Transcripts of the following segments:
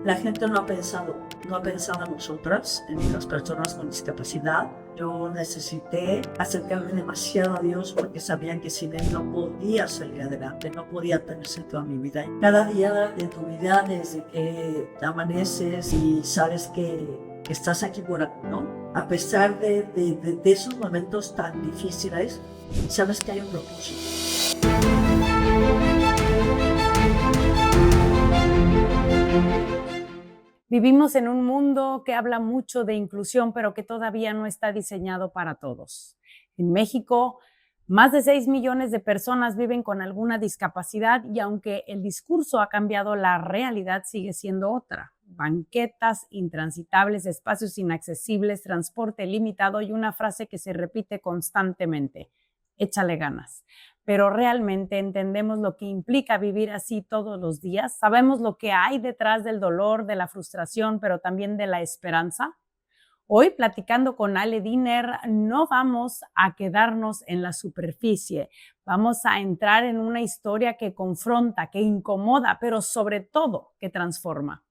La gente no ha pensado en nosotras, en las personas con discapacidad. Yo necesité acercarme demasiado a Dios porque sabían que sin Él no podía salir adelante, no podía tener sentido a mi vida. Cada día de tu vida, desde que amaneces y sabes que estás aquí por algo, ¿no? A pesar de esos momentos tan difíciles, sabes que hay un propósito. Vivimos en un mundo que habla mucho de inclusión, pero que todavía no está diseñado para todos. En México, más de 6 millones de personas viven con alguna discapacidad y aunque el discurso ha cambiado, la realidad sigue siendo otra. Banquetas intransitables, espacios inaccesibles, transporte limitado y una frase que se repite constantemente: échale ganas. Pero realmente entendemos lo que implica vivir así todos los días. Sabemos lo que hay detrás del dolor, de la frustración, pero también de la esperanza. Hoy, platicando con Ale Diner, no vamos a quedarnos en la superficie. Vamos a entrar en una historia que confronta, que incomoda, pero sobre todo que transforma.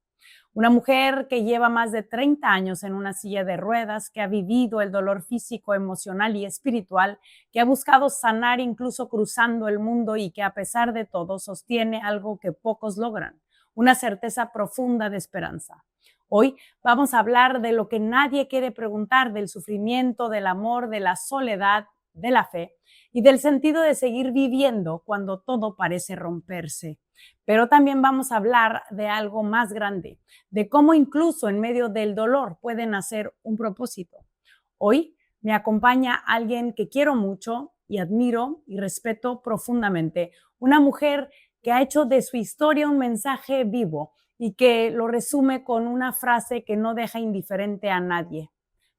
Una mujer que lleva más de 30 años en una silla de ruedas, que ha vivido el dolor físico, emocional y espiritual, que ha buscado sanar incluso cruzando el mundo y que a pesar de todo sostiene algo que pocos logran: una certeza profunda de esperanza. Hoy vamos a hablar de lo que nadie quiere preguntar, del sufrimiento, del amor, de la soledad, de la fe y del sentido de seguir viviendo cuando todo parece romperse. Pero también vamos a hablar de algo más grande, de cómo incluso en medio del dolor puede nacer un propósito. Hoy me acompaña alguien que quiero mucho y admiro y respeto profundamente, una mujer que ha hecho de su historia un mensaje vivo y que lo resume con una frase que no deja indiferente a nadie: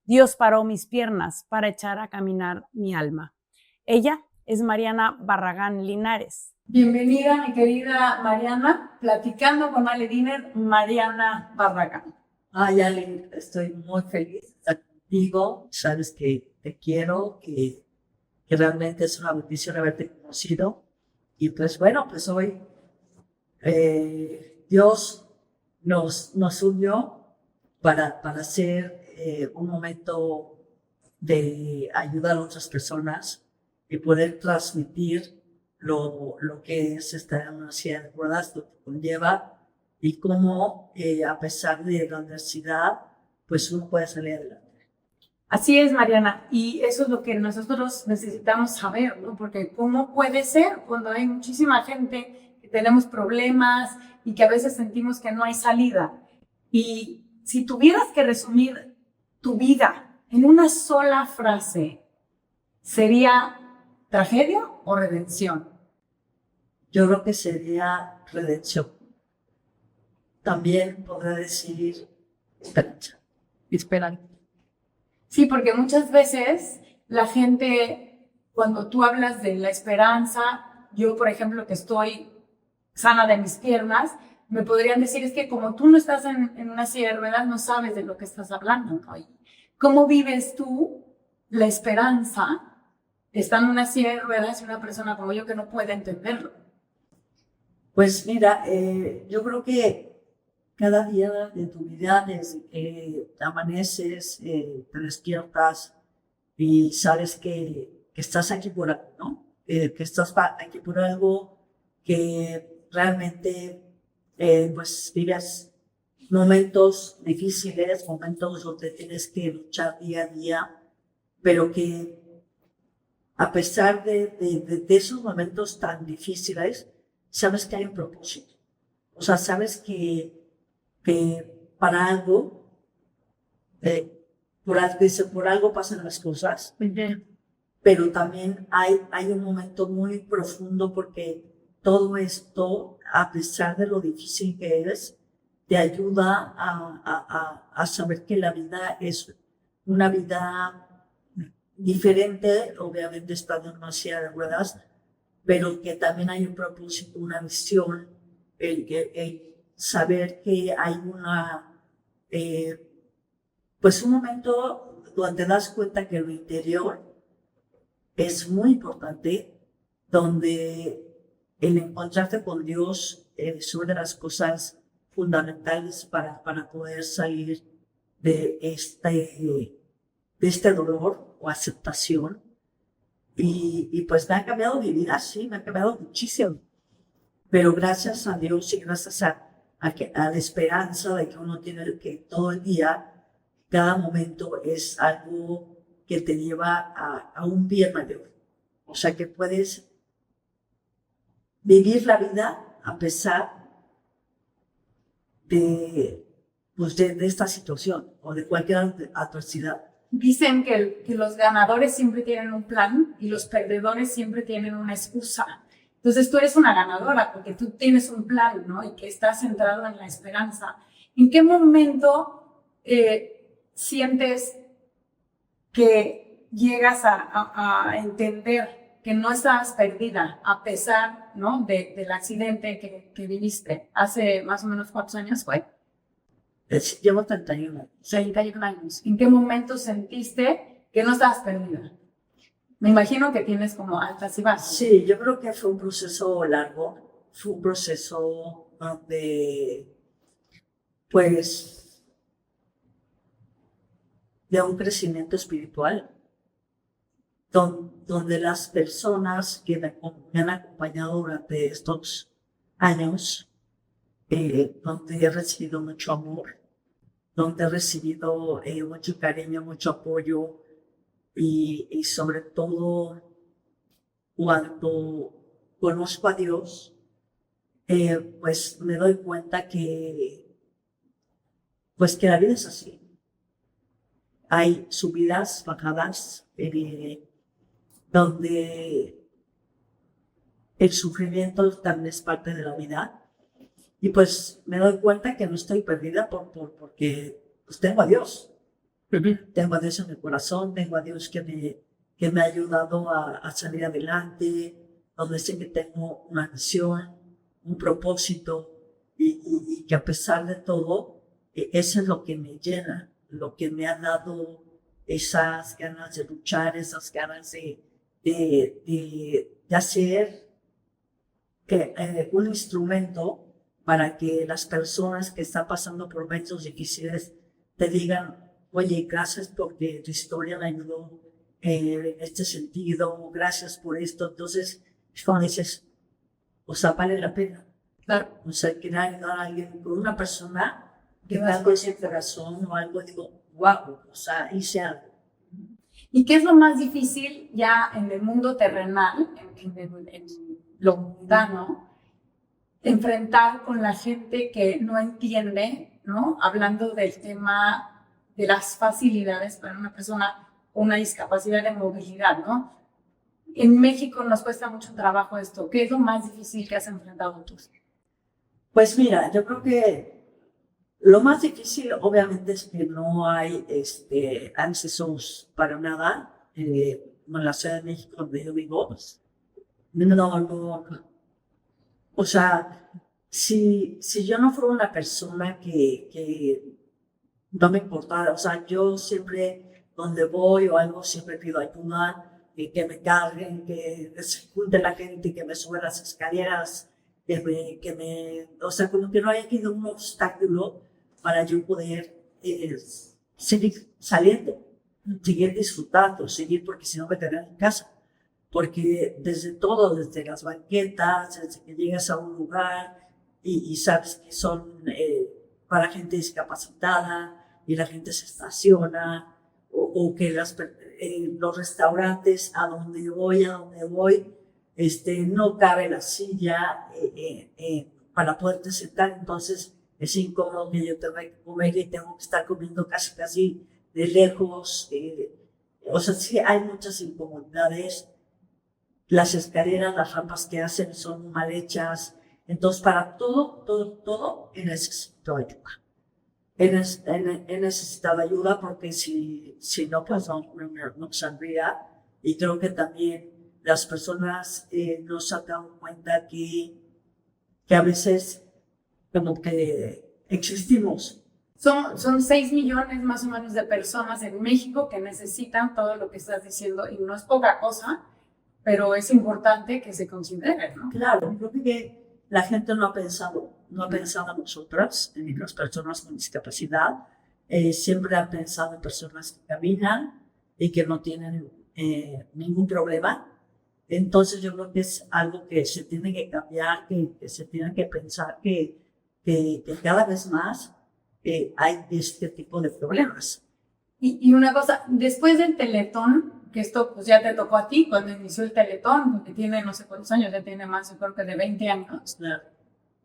Dios paró mis piernas para echar a caminar mi alma. Ella es Mariana Barragán Linares. Bienvenida, mi querida Mariana, platicando con Ale Diner, Mariana Barragán. Ay, Ale, estoy muy feliz de estar contigo. Sabes que te quiero, que realmente es una bendición haberte conocido. Y pues bueno, pues hoy Dios nos unió para hacer un momento de ayudar a otras personas y poder transmitir lo que es estar en una silla de ruedas, lo que conlleva y cómo a pesar de la adversidad, pues uno puede salir adelante. Así es, Mariana, y eso es lo que nosotros necesitamos saber, ¿no? Porque ¿cómo puede ser cuando hay muchísima gente que tenemos problemas y que a veces sentimos que no hay salida? Y si tuvieras que resumir tu vida en una sola frase, ¿sería tragedia o redención? Yo creo que sería redención. También podrá decir esperanza. Esperanza. Sí, porque muchas veces la gente, cuando tú hablas de la esperanza, yo, por ejemplo, que estoy sana de mis piernas, me podrían decir: es que como tú no estás en una silla de ruedas, no sabes de lo que estás hablando, ¿no? ¿Cómo vives tú la esperanza estando en una silla de ruedas y una persona como yo que no puede entenderlo? Pues mira, yo creo que cada día de tu vida, desde que amaneces, te despiertas y sabes que estás aquí por algo, ¿no? Que estás aquí por algo, que realmente pues vives momentos difíciles, momentos donde tienes que luchar día a día, pero que a pesar de esos momentos tan difíciles, sabes que hay un propósito. O sea, sabes que para algo, por algo pasan las cosas, pero también hay un momento muy profundo porque todo esto, a pesar de lo difícil que es, te ayuda a saber que la vida es una vida diferente, obviamente estando en una silla de ruedas, pero que también hay un propósito, una misión, el saber que hay pues un momento donde te das cuenta que lo interior es muy importante, donde el encontrarte con Dios es una de las cosas fundamentales para poder salir de este dolor o aceptación. Y pues me ha cambiado mi vida, sí, me ha cambiado muchísimo. Pero gracias a Dios y gracias a la esperanza de que uno tiene que todo el día, cada momento es algo que te lleva a un bien mayor. O sea que puedes vivir la vida a pesar de esta situación o de cualquier adversidad. Dicen que los ganadores siempre tienen un plan y los perdedores siempre tienen una excusa. Entonces tú eres una ganadora porque tú tienes un plan, ¿no? Y que estás centrado en la esperanza. ¿En qué momento sientes que llegas a entender que no estabas perdida a pesar, ¿no? del accidente que viviste? ¿Hace más o menos cuántos años fue? Llevo 31 años. 31 años. ¿En qué momento sentiste que no estabas perdida? Me imagino que tienes como altas y bajas. Sí, yo creo que fue un proceso largo, fue un proceso donde, pues, de un crecimiento espiritual, donde las personas que me han acompañado durante estos años, donde he recibido mucho amor, donde he recibido mucho cariño, mucho apoyo y sobre todo cuando conozco a Dios, pues me doy cuenta pues que la vida es así. Hay subidas, bajadas, donde el sufrimiento también es parte de la vida. Y pues me doy cuenta que no estoy perdida porque pues tengo a Dios. Tengo a Dios en mi corazón, tengo a Dios que me ha ayudado a salir adelante, donde sé que tengo una misión, un propósito, y que a pesar de todo, eso es lo que me llena, lo que me ha dado esas ganas de luchar, esas ganas de hacer un instrumento para que las personas que están pasando por momentos difíciles te digan, oye, gracias porque tu historia me ayudó en este sentido, gracias por esto. Entonces, es cuando dices, o sea, vale la pena. Claro. O sea, que ayudar a alguien con una persona que me algo ese corazón o algo, digo, wow, o sea, hice algo. ¿Y qué es lo más difícil ya en el mundo terrenal, en lo mundano, enfrentar con la gente que no entiende, ¿no? Hablando del tema de las facilidades para una persona con una discapacidad de movilidad, ¿no? En México nos cuesta mucho trabajo esto. ¿Qué es lo más difícil que has enfrentado tú? Pues mira, yo creo que lo más difícil obviamente es que no hay accesos para nada en la Ciudad de México donde yo vivo. No. O sea, si yo no fuera una persona que no me importara, o sea, yo siempre, donde voy o algo, siempre pido ayuda, que me carguen, que se junte la gente, que me suba las escaleras, o sea, como que no haya habido un obstáculo para yo poder seguir saliendo, seguir disfrutando, seguir, porque si no me quedaría en casa. Porque desde todo, desde las banquetas, desde que llegas a un lugar y sabes que son para gente discapacitada y la gente se estaciona, o que los restaurantes a donde voy, no cabe la silla para poderte sentar, entonces es incómodo que yo tenga que comer y tengo que estar comiendo casi de lejos. O sea, sí hay muchas incomodidades. Las escaleras, las rampas que hacen son mal hechas. Entonces, para todo, he necesitado ayuda. He necesitado ayuda porque si no, pues no saldría. Y creo que también las personas no se han dado cuenta que a veces como que existimos. Son 6 millones más o menos de personas en México que necesitan todo lo que estás diciendo y no es poca cosa, pero es importante que se considere, ¿no? Claro, creo que la gente no ha pensado no ha pensado en nosotras, en las personas con discapacidad. Siempre ha pensado en personas que caminan y que no tienen ningún problema. Entonces yo creo que es algo que se tiene que cambiar, que se tiene que pensar que cada vez más hay este tipo de problemas. Y una cosa, después del Teletón, que esto pues ya te tocó a ti cuando inició el Teletón, porque tiene no sé cuántos años, ya tiene más, yo creo que de 20 años.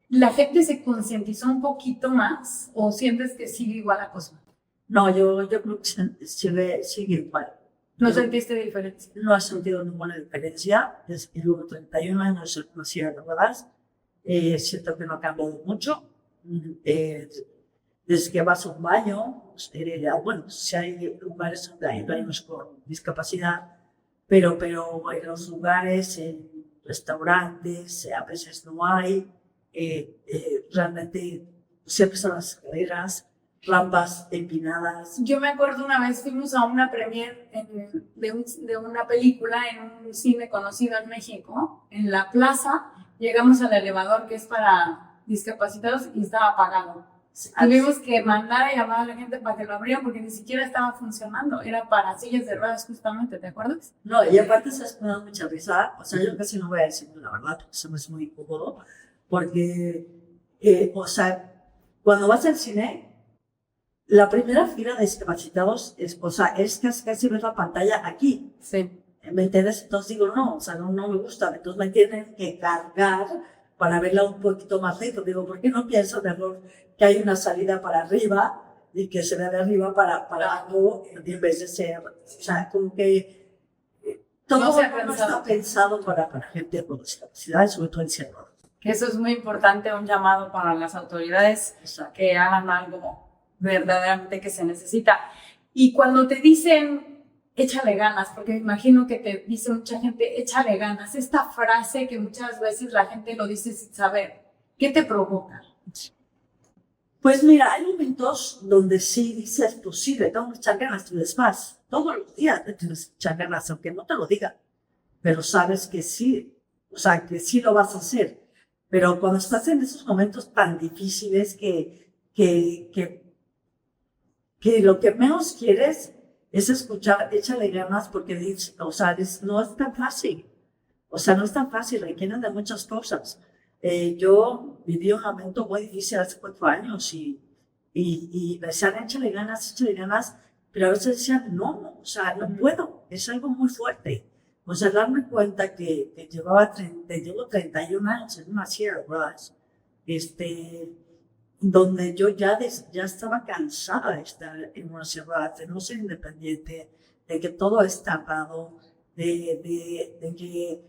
¿La gente se concientizó un poquito más o sientes que sigue igual la cosa? No, yo creo que sigue igual. ¿No sentiste diferencia? No he sentido ninguna diferencia. Desde que llevo 31 años en una silla de ruedas, siento que no ha cambiado mucho. Desde que vas a un baño, bueno, si hay lugares donde hay baños con discapacidad, pero en los lugares, en restaurantes, a veces no hay. Realmente siempre son las escaleras, rampas empinadas. Yo me acuerdo una vez fuimos a una premiere de una película en un cine conocido en México, en la plaza, llegamos al elevador que es para discapacitados y estaba apagado. Tuvimos que mandar a llamar a la gente para que lo abrieran porque ni siquiera estaba funcionando, era para sillas de ruedas justamente, ¿te acuerdas? No, y aparte se me da mucha risa, o sea, yo casi no voy a decir la verdad porque se me es muy incómodo, porque, o sea, cuando vas al cine, la primera fila de discapacitados es casi ver la pantalla aquí. Sí. ¿Me entiendes? Entonces digo, no, o sea, no me gusta. Entonces me tienen que cargar para verla un poquito más lejos. Digo, ¿por qué no pienso mejor que hay una salida para arriba y que se vea de arriba para abajo en vez de ser, o sea, como que todo no está pensado para gente con discapacidad, sobre todo en cierto. Que eso es muy importante, un llamado para las autoridades. Exacto. Que hagan algo verdaderamente que se necesita. Y cuando te dicen, échale ganas, porque me imagino que te dice mucha gente, échale ganas, esta frase que muchas veces la gente lo dice sin saber, ¿qué te provoca? Pues mira, hay momentos donde sí dices, pues sí, le tengo que echar ganas, tú eres más. Todos los días le tienes que echar ganas, aunque no te lo diga. Pero sabes que sí, o sea, que sí lo vas a hacer. Pero cuando estás en esos momentos tan difíciles que lo que menos quieres es escuchar, échale ganas, porque dices, o sea, no es tan fácil. O sea, no es tan fácil, requieren de muchas cosas. Yo viví un momento muy difícil hace 4 años y me decían, échale ganas, pero a veces decían, no, o sea, no puedo, es algo muy fuerte. O sea, darme cuenta que llevo 31 años en una silla de ruedas, donde yo ya estaba cansada de estar en una silla de ruedas, de no ser independiente, de que todo es tardado, de que,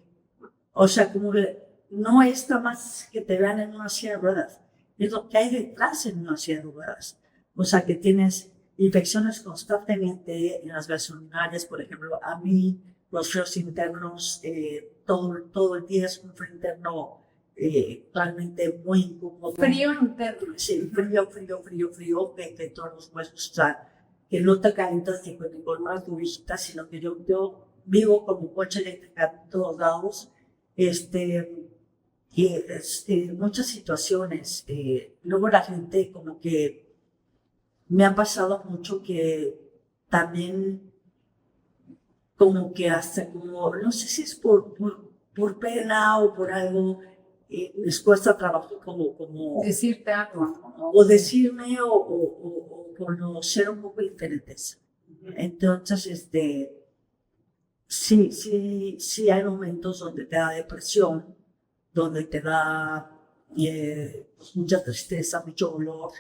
o sea, como que no está más que te vean en una silla de ruedas, es lo que hay detrás en una silla de ruedas. O sea, que tienes infecciones constantemente en las vías urinarias, por ejemplo, a mí, los fríos internos, todo el día es un frío interno realmente muy incómodo. Frío interno. Sí, frío, que todos los huesos, o sea, que no te calientas ni con unas dubijitas, sino que yo vivo como coche eléctrica en todos lados, muchas situaciones. Luego la gente como que me ha pasado mucho que también como que hasta como, no sé si es por pena o por algo, les cuesta trabajo como decirte algo, ¿no? O decirme o conocer un poco diferentes. Entonces, sí hay momentos donde te da depresión, donde te da pues mucha tristeza, mucho dolor,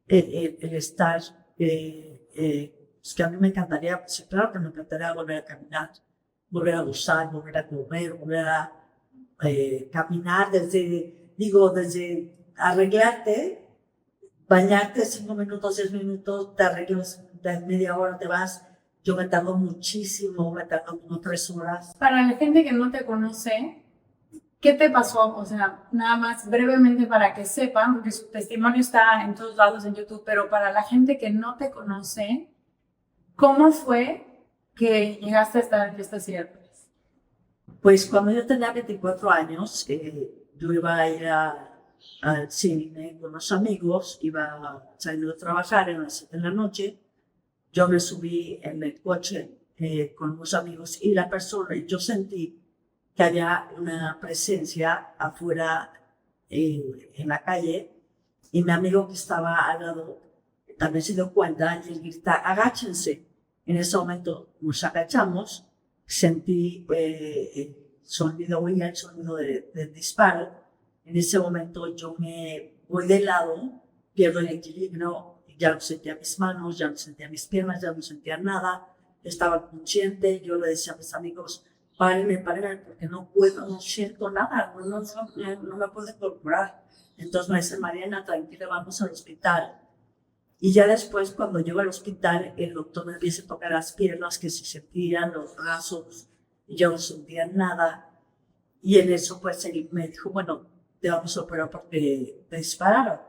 el estar, es que a mí me encantaría, sí, claro que me encantaría volver a caminar, volver a gozar, volver a comer, volver a caminar desde arreglarte, bañarte 5 minutos, 10 minutos, te arreglas, de media hora te vas. Yo me tardo muchísimo, me tardo como 3 horas. Para la gente que no te conoce, ¿qué te pasó? O sea, nada más brevemente para que sepan, porque su testimonio está en todos lados en YouTube, pero para la gente que no te conoce, ¿cómo fue que llegaste a estar en esta silla? Pues cuando yo tenía 24 años, yo iba a ir a al cine con unos amigos, iba saliendo a trabajar en las 7 de la noche, yo me subí en el coche con unos amigos y la persona, yo sentí que había una presencia afuera en la calle y mi amigo que estaba al lado también se dio cuenta y él grita, agáchense. En ese momento nos agachamos, sentí oía el sonido del disparo. En ese momento yo me voy de lado, pierdo el equilibrio, ya no sentía mis manos, ya no sentía mis piernas, ya no sentía nada, estaba consciente, yo le decía a mis amigos, párenme, porque no puedo, no siento nada, no me puedo incorporar. Entonces me dice, Mariana, tranquila, vamos al hospital. Y ya después, cuando llego al hospital, el doctor me empieza a tocar las piernas, que se sentían los brazos, y yo no sentía nada. Y en eso, pues, él me dijo, bueno, te vamos a operar porque te dispararon.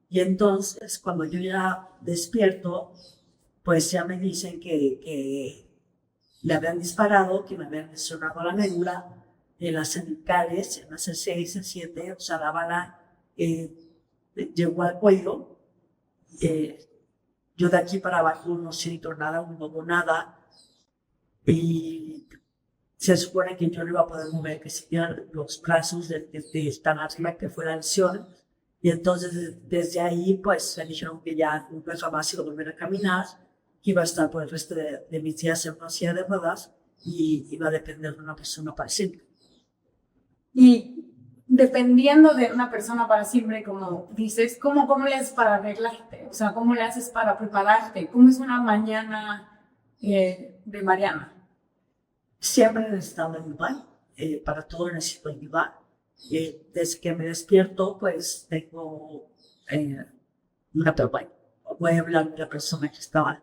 Y entonces, cuando yo ya despierto, pues ya me dicen que le habían disparado, que me habían lesionado la médula, en las cervicales, en las C6, C7, o sea, la bala llegó al cuello. Yo de aquí para abajo no siento nada, no muevo nada, y se supone que yo no iba a poder mover, que serían los brazos de tan arriba que fue la lesión. Y entonces desde ahí pues me dijeron que ya nunca jamás iba a volver a caminar, que iba a estar por el resto de mis días en una silla de ruedas y iba a depender de una persona para siempre. Y dependiendo de una persona para siempre, como dices, ¿cómo le haces para arreglarte? O sea, ¿cómo le haces para prepararte? ¿Cómo es una mañana de Mariana? Siempre he necesitado ayuda, para todo necesito ayuda. Desde que me despierto, pues tengo una persona. Voy a hablar de la persona que estaba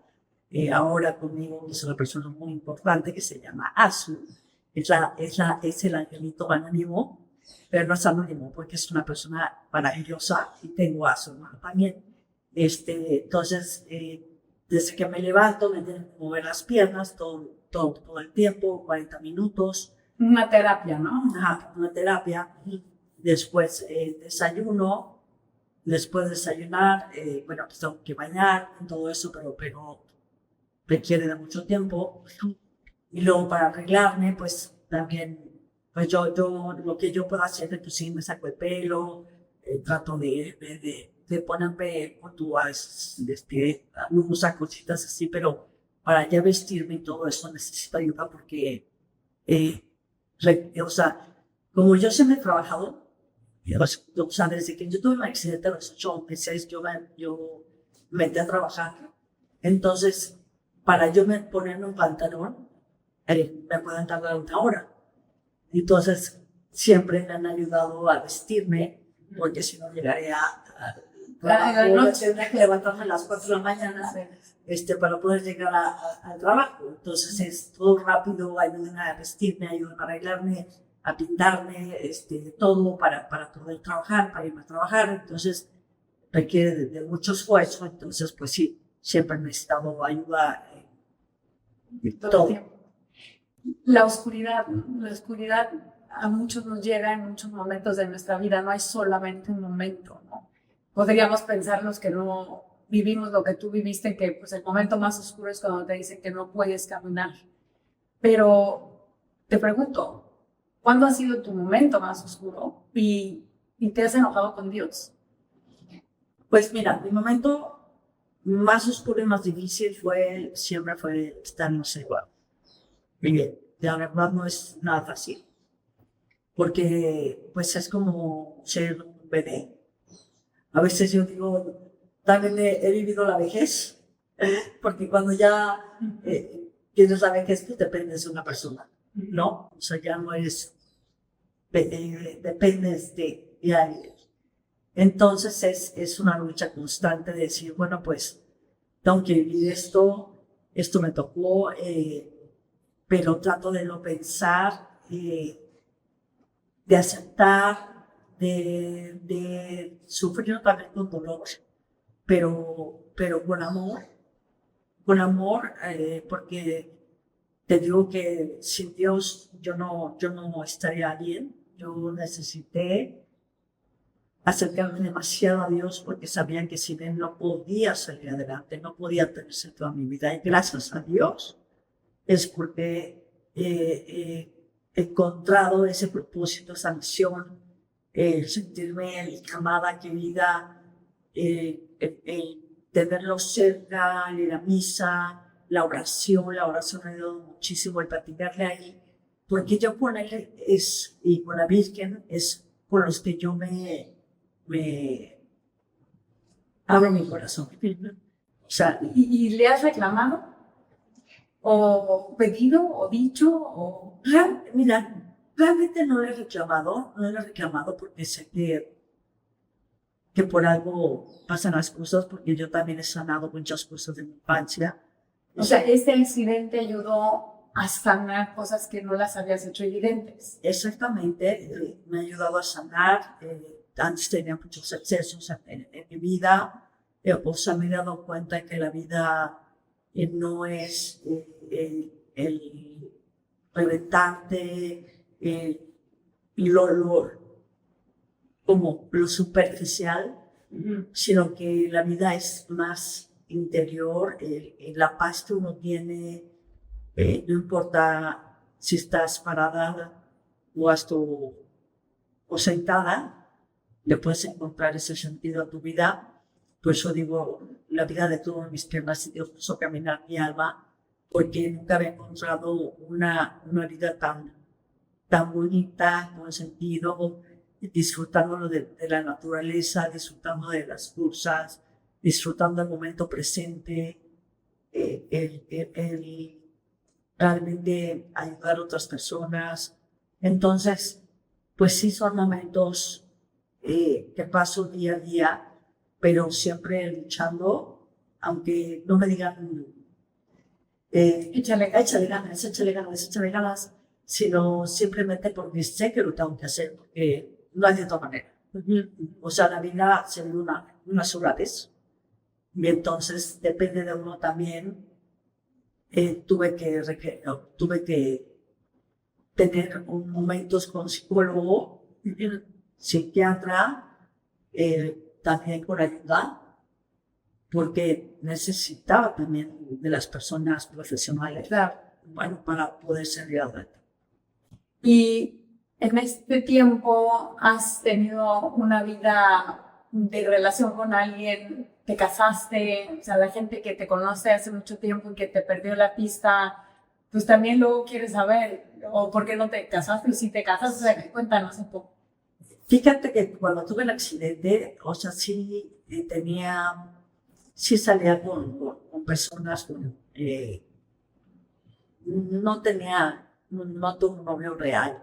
ahora conmigo, que es una persona muy importante que se llama Azu. Es el angelito anónimo, pero no es anónimo porque es una persona maravillosa y tengo a su hermano también. Entonces, desde que me levanto, me tienen que mover las piernas todo el tiempo, 40 minutos. Una terapia, ¿no? Ajá, una terapia. Después desayuno, después de desayunar, bueno, pues tengo que bañar, todo eso, pero requiere de mucho tiempo. Y luego para arreglarme, pues también, pues yo lo que yo puedo hacer, pues sí, me saco el pelo, trato de ponerme unas cositas así, pero para ya vestirme y todo eso necesito ayuda porque, o sea, como yo siempre he trabajado, o sea, desde que yo tuve un accidente a los 8 meses, yo me metí a trabajar. Entonces, para yo ponerme un pantalón, me pueden tardar 1 hora. Entonces, siempre me han ayudado a vestirme, porque si no llegaré tendría que levantarme a las 4 de la mañana para poder llegar al trabajo. Entonces, es todo rápido, ayudan a vestirme, ayudan a arreglarme, a pintarme, todo para poder trabajar, para irme a trabajar. Entonces, requiere de mucho esfuerzo. Entonces, pues sí, siempre he necesitado ayuda. Todo el tiempo. La oscuridad a muchos nos llega en muchos momentos de nuestra vida, no hay solamente un momento, ¿no? Podríamos pensar los que no vivimos lo que tú viviste, que pues el momento más oscuro es cuando te dicen que no puedes caminar. Pero te pregunto, ¿cuándo ha sido tu momento más oscuro y te has enojado con Dios? Pues mira, mi momento más oscuro y más difícil siempre fue estar en los igual. Bien, la verdad no es nada fácil, porque pues es como ser un bebé. A veces yo digo, también he vivido la vejez, porque cuando ya tienes la vejez, pues dependes de una persona, ¿no? O sea, ya no eres, dependes de alguien. Entonces es una lucha constante de decir, bueno, pues tengo que vivir esto me tocó, pero trato de no pensar, de aceptar, de sufrir también con dolor, pero con amor, porque te digo que sin Dios yo no estaría bien. Yo necesité acercarme demasiado a Dios porque sabían que sin Él no podía salir adelante, no podía tener sentido a mi vida. Y gracias a Dios es porque he encontrado ese propósito, esa misión, sentirme amada, querida, el tenerlo cerca, ir a misa, la oración me ha ayudado muchísimo, el platicarle ahí, porque yo con Él y con la Virgen es por los que yo me abro mi corazón. O sea, ¿Y le has reclamado? ¿O pedido? ¿O dicho? ¿O... mira, realmente no le he reclamado porque sé que por algo pasan las cosas, porque yo también he sanado muchas cosas de mi infancia. O sea, este accidente ayudó a sanar cosas que no las habías hecho evidentes. Exactamente, me ha ayudado a sanar. Antes tenía muchos excesos en mi vida, o sea, me he dado cuenta que la vida no es el reventante, como lo superficial, sino que la vida es más interior, la paz que uno tiene, no importa si estás parada o sentada, le puedes encontrar ese sentido a tu vida. Por eso digo, la vida de todas mis piernas y Dios puso a caminar mi alma, porque nunca había encontrado una vida tan bonita, con sentido, disfrutando de la naturaleza, disfrutando de las cosas, disfrutando del momento presente, el realmente ayudar a otras personas. Entonces, pues sí son momentos que paso día a día, pero siempre luchando, aunque no me digan échale ganas, sino simplemente porque sé que lo tengo que hacer, porque no hay de otra manera. O sea, la vida se vive una sola vez, y entonces depende de uno también. Tuve que tener momentos con psicólogo, psiquiatra, también con ayuda, porque necesitaba también de las personas profesionales, bueno, para poder salir adelante. Y en este tiempo has tenido una vida de relación con alguien, te casaste, o sea, la gente que te conoce hace mucho tiempo y que te perdió la pista, pues también luego quiere saber, o por qué no te casaste, o si te casaste, o sea, cuéntanos un poco. Fíjate que cuando tuve el accidente, o sea, sí salía con personas, no tuve un novio real,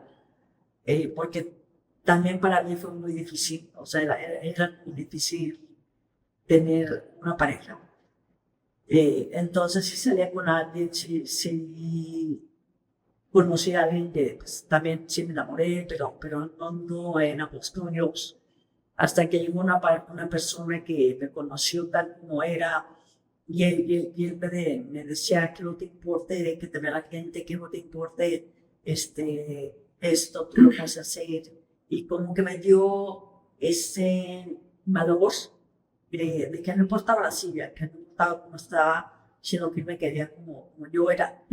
porque también para mí fue muy difícil, o sea, era muy difícil tener una pareja. Entonces sí salía con alguien, sí conocí a alguien que pues, también sí me enamoré, pero no éramos novios. Hasta que llegó una persona que me conoció tal como era, y él me decía que no te importe que te vea la gente, que no te importe esto, tú lo vas a hacer. Y como que me dio ese valor de que no importaba la silla, que no importaba cómo estaba, sino que me quería como yo era.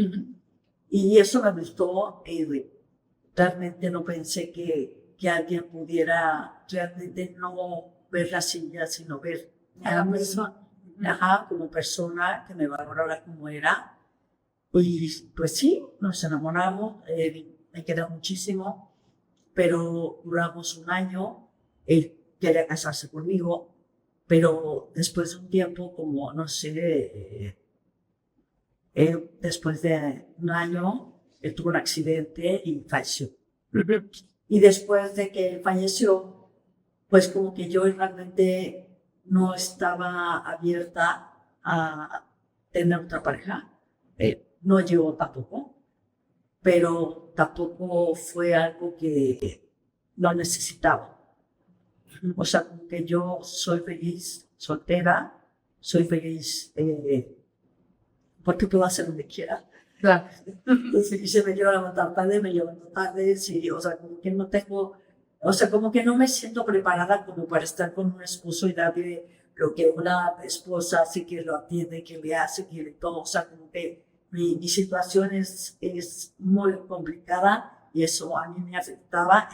Y eso me gustó. Realmente no pensé que alguien pudiera realmente no ver la silla, sino ver a la persona, como persona, que me valorara como era. Y pues sí, nos enamoramos, me quedó muchísimo, pero duramos un año. Él quería casarse conmigo, pero después de un tiempo, como no sé, después de un año, él tuvo un accidente y falleció. Y después de que él falleció, pues como que yo realmente no estaba abierta a tener otra pareja. No llegó tampoco, pero tampoco fue algo que no necesitaba. O sea, como que yo soy feliz soltera, soy feliz porque puedo hacer lo que quiera. Claro. Entonces, si se me lleva a levantar tarde, me levanto tarde. Sí, o sea, como que no tengo o sea, como que no me siento preparada como para estar con un esposo y darle lo que una esposa hace, que lo atiende, que le hace, que le todo. O sea, como que mi situación es muy complicada y eso a mí me afectaba.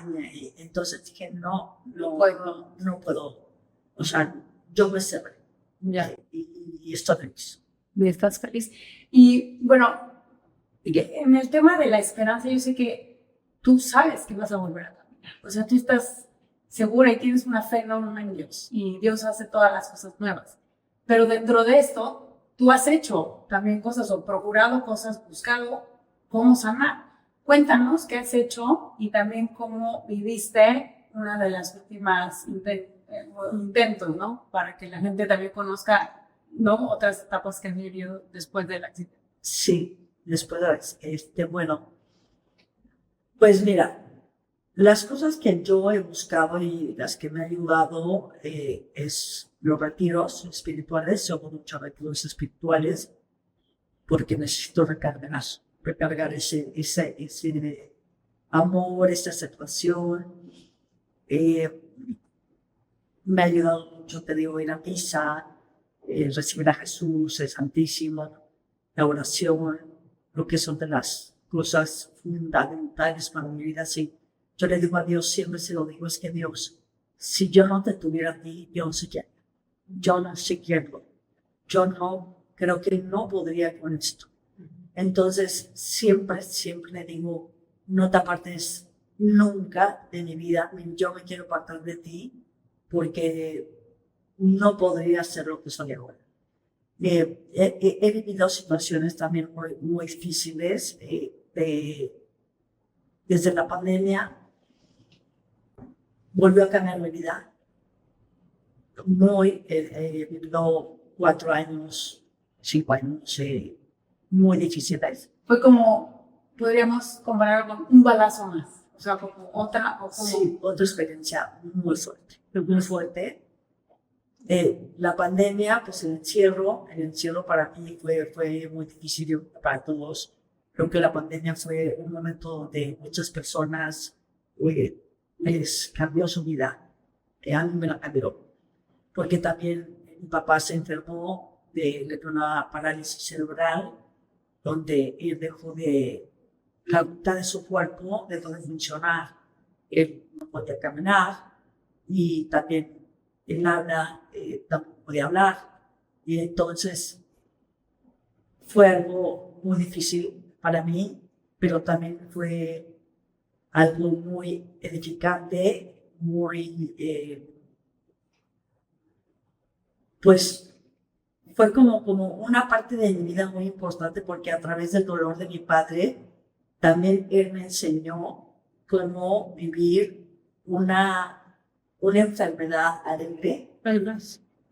Entonces dije, no puedo. O sea, yo me cerré. Ya. Y estoy feliz. Y estás feliz. Y bueno, en el tema de la esperanza, yo sé que tú sabes que vas a volver a caminar. O sea, tú estás segura y tienes una fe enorme en Dios. Y Dios hace todas las cosas nuevas. Pero dentro de esto, tú has hecho también cosas o procurado cosas, buscado cómo sanar. Cuéntanos qué has hecho y también cómo viviste una de las últimas intentos, ¿no? Para que la gente también conozca, ¿no? Otras etapas que has vivido después del accidente. Sí, después, bueno, pues mira, las cosas que yo he buscado y las que me han ayudado es los retiros espirituales. Yo hago muchos retiros espirituales porque necesito recargar ese amor, esa aceptación. Me ha ayudado mucho, te digo, ir a misa, recibir a Jesús, el Santísimo, la oración, lo que son de las cosas fundamentales para mi vida. Sí, yo le digo a Dios, siempre se lo digo, es que Dios, si yo no te tuviera a ti, yo no sé quién. Yo no sé quién. Yo no, creo que no podría con esto. Entonces, siempre le digo, no te apartes nunca de mi vida, yo me quiero apartar de ti, porque no podría hacer lo que soy ahora. He vivido situaciones también muy difíciles desde la pandemia. Volvió a cambiar mi vida. He vivido 4 años, 5 años muy difíciles. Fue como, podríamos comparar con un balazo más. O sea, como otra, o como... Sí, otra experiencia muy fuerte. La pandemia, pues el encierro para mí fue muy difícil, para todos. Creo que la pandemia fue un momento donde muchas personas les cambió su vida. A mí me la cambió. Porque también mi papá se enfermó de una parálisis cerebral, donde él dejó la mitad de su cuerpo dejó de funcionar. Él no podía caminar y también el habla tampoco podía hablar. Y entonces fue algo muy difícil para mí, pero también fue algo muy edificante, pues fue como una parte de mi vida muy importante, porque a través del dolor de mi padre, también él me enseñó cómo vivir una enfermedad alegre,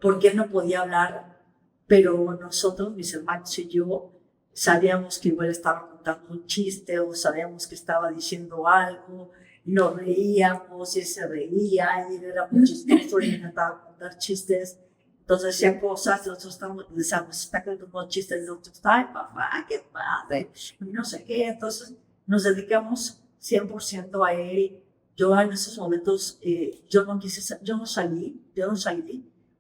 porque él no podía hablar, pero nosotros, mis hermanos y yo, sabíamos que igual estaba contando un chiste o sabíamos que estaba diciendo algo, y nos reíamos y él se reía y él era muy chistoso y intentaba contar chistes. Entonces hacían cosas, nosotros decíamos, está contando chistes, y nosotros, ay papá, qué padre, y no sé qué. Entonces nos dedicamos 100% a él. Yo en esos momentos, yo no salí.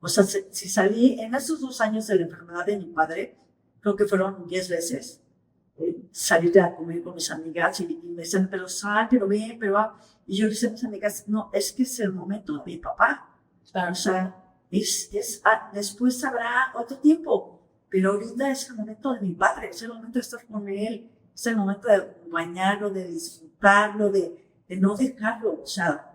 O sea, si salí en esos 2 años de la enfermedad de mi padre, creo que fueron 10 veces. Salir a comer con mis amigas y me decían, pero sal, pero ven, pero va. Y yo le decía a mis amigas, no, es que es el momento de mi papá. O sea, después habrá otro tiempo, pero ahorita es el momento de mi padre, es el momento de estar con él, es el momento de acompañarlo, de disfrutarlo, de no dejarlo. O sea,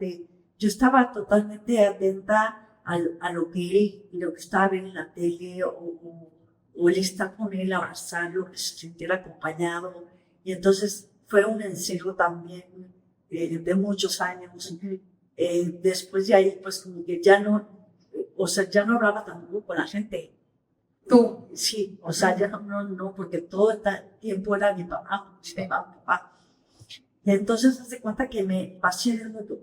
yo estaba totalmente atenta a lo que él, y lo que estaba viendo en la tele, o él estar con él, abrazarlo, que se sintiera acompañado. Y entonces fue un encierro también de muchos años. Después de ahí, pues como que ya no hablaba tampoco con la gente. Tú. Sí, o sea, ya no, porque todo el tiempo era mi papá. Y entonces se cuenta que me vacié del mundo.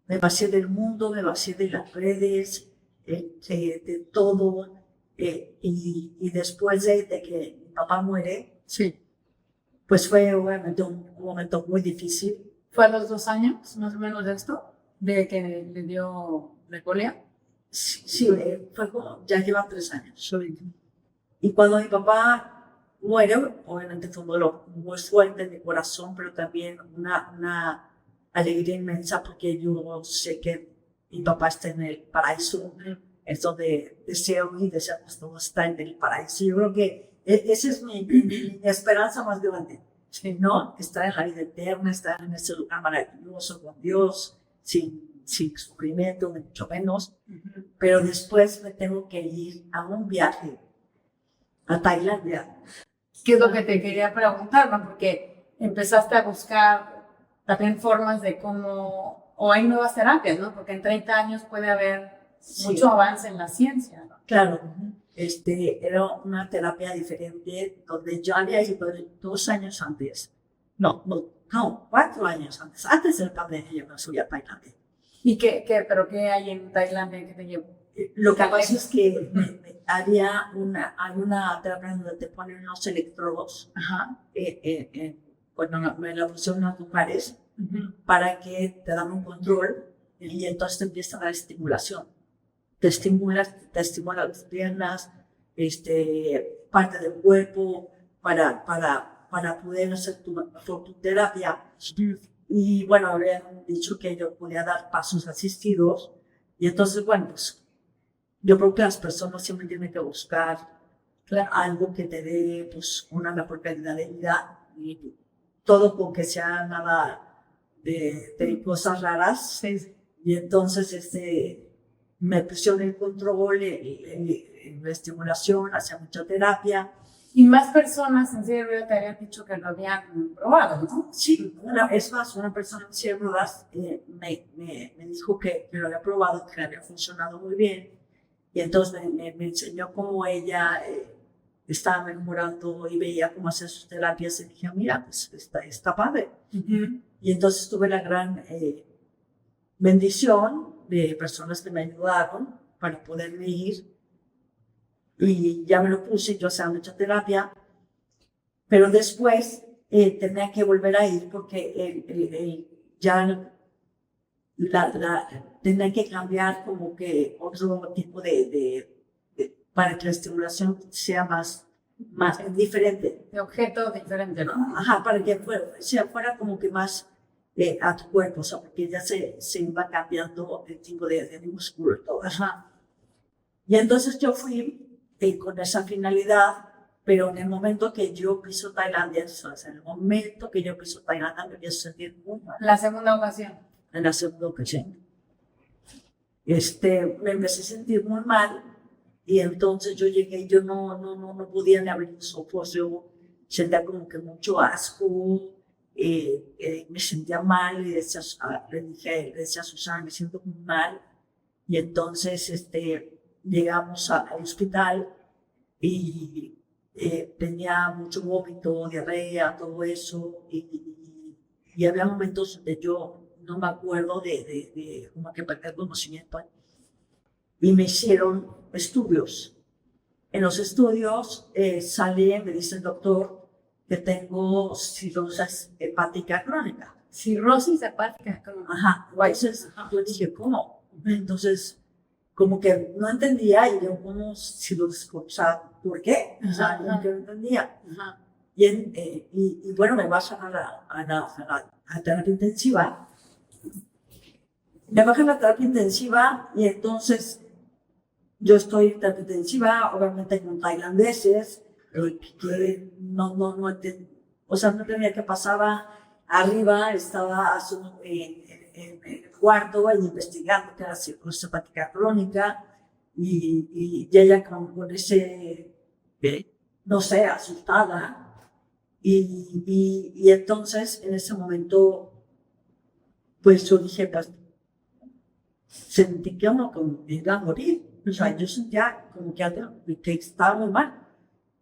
Me vacié del mundo, me vacié de las redes, de todo. Y después de que mi papá muere, Sí. pues fue obviamente un momento muy difícil. ¿Fue a los 2 años, más o menos, de esto? de que le dio leucemia. Sí, sí, fue como, ya lleva 3 años. Y cuando mi papá muere, obviamente fue un dolor muy fuerte en mi corazón, pero también una alegría inmensa porque yo sé que mi papá está en el paraíso, es donde deseo y deseamos todos estar en el paraíso. Yo creo que esa es mi esperanza más grande, ¿no? Estar en la vida eterna, estar en ese lugar maravilloso con Dios, sin sufrimiento, ni mucho menos. Pero después me tengo que ir a un viaje a Tailandia. ¿Qué es lo que te quería preguntar, no? Porque empezaste a buscar también formas de cómo, o hay nuevas terapias, ¿no? Porque en 30 años puede haber mucho avance en la ciencia, ¿no? Claro, era una terapia diferente donde yo había ido 2 años antes. No, 4 años antes. Antes del pandemia yo me subí a Tailandia. ¿Y pero qué hay en Tailandia que te llevó? Lo que pasa es que había una terapia donde te ponen unos electrodos. Ajá. Bueno, me la pusieron en lugares para que te dan un control y entonces te empieza a dar estimulación. Te estimula las piernas, parte del cuerpo para poder hacer tu terapia. Y bueno, habían dicho que yo podía dar pasos asistidos. Y entonces, bueno, pues yo creo que las personas siempre tienen que buscar algo que te dé pues, una mejor calidad de vida. Y todo con que sea nada de cosas raras. Sí. Y entonces me pusieron el control, la estimulación, hacía mucha terapia. Y más personas en silla de ruedas te habían dicho que lo habían probado, ¿no? Sí, es más, una persona en silla de ruedas me dijo que lo había probado, que le había funcionado muy bien. Y entonces me enseñó cómo ella estaba mejorando y veía cómo hacía sus terapias. Y dije, mira, pues está padre. Y entonces tuve la gran bendición de personas que me ayudaron para poderme ir. Y ya me lo puse, yo hacía mucha terapia, pero después tenía que volver a ir porque ya tenía que cambiar como que otro tipo para que la estimulación sea más diferente. De objeto diferente, ¿no? Ajá, para que fuera como que más a tu cuerpo, o sea, porque ya se iba cambiando el tipo de músculo y todo. Ajá. Y entonces yo fui con esa finalidad, pero en el momento que yo piso Tailandia, en el momento que yo piso Tailandia, me empiezo a sentir muy mal. La segunda ocasión. En la segunda ocasión. Me empecé a sentir muy mal y entonces yo llegué y yo no podía ni abrir los ojos, yo sentía como que mucho asco, me sentía mal y le decía a Susana, me siento muy mal. Y entonces llegamos al hospital y tenía mucho vómito, diarrea, todo eso. Y había momentos donde yo no me acuerdo de como que perder conocimiento. Y me hicieron estudios. En los estudios me dice el doctor que tengo cirrosis hepática crónica. Cirrosis hepática crónica. Ajá. Entonces yo dije, ¿cómo? Entonces, como que no entendía y yo como cirrosis, o sea, ¿por qué? O sea, yo no entendía. Ajá. Y bueno, me bajan a la terapia intensiva. Me bajan a la terapia intensiva y entonces yo estoy en terapia intensiva, obviamente con tailandeses, que no entendía, o sea, no entendía qué pasaba. Arriba estaba en el cuarto investigando que era cirrosis hepática crónica y ella con ese, no sé, asustada. Y entonces en ese momento, pues yo dije, pues, sentí que uno me iba a morir. O sea, yo sentía como que estaba muy mal.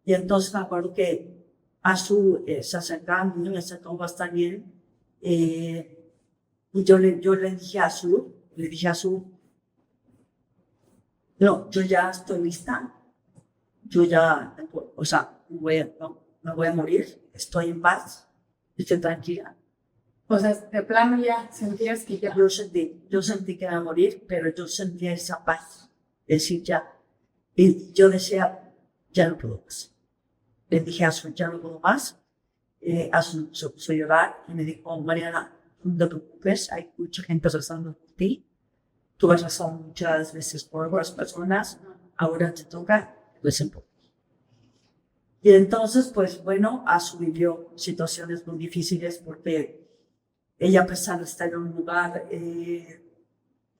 Y entonces me acuerdo que Azu se acercaba a mí, me decía, todo va a estar bien. Y yo le dije a Azu, no, yo ya estoy lista. Yo ya, o sea, me voy a morir. Estoy en paz, estoy tranquila. O sea, de plano ya sentías que ya... Yo sentí que iba a morir, pero yo sentía esa paz, decir ya. Y yo decía, ya no puedo más. Le dije a Azul, ya no puedo más. Azul se puso a llorar y me dijo, Mariana, no te preocupes, hay mucha gente rezando por ti. Tú has rezado muchas veces por otras personas, ahora te toca, pues en poco. Y entonces, pues bueno, Azul vivió situaciones muy difíciles porque ella empezó a estar en un lugar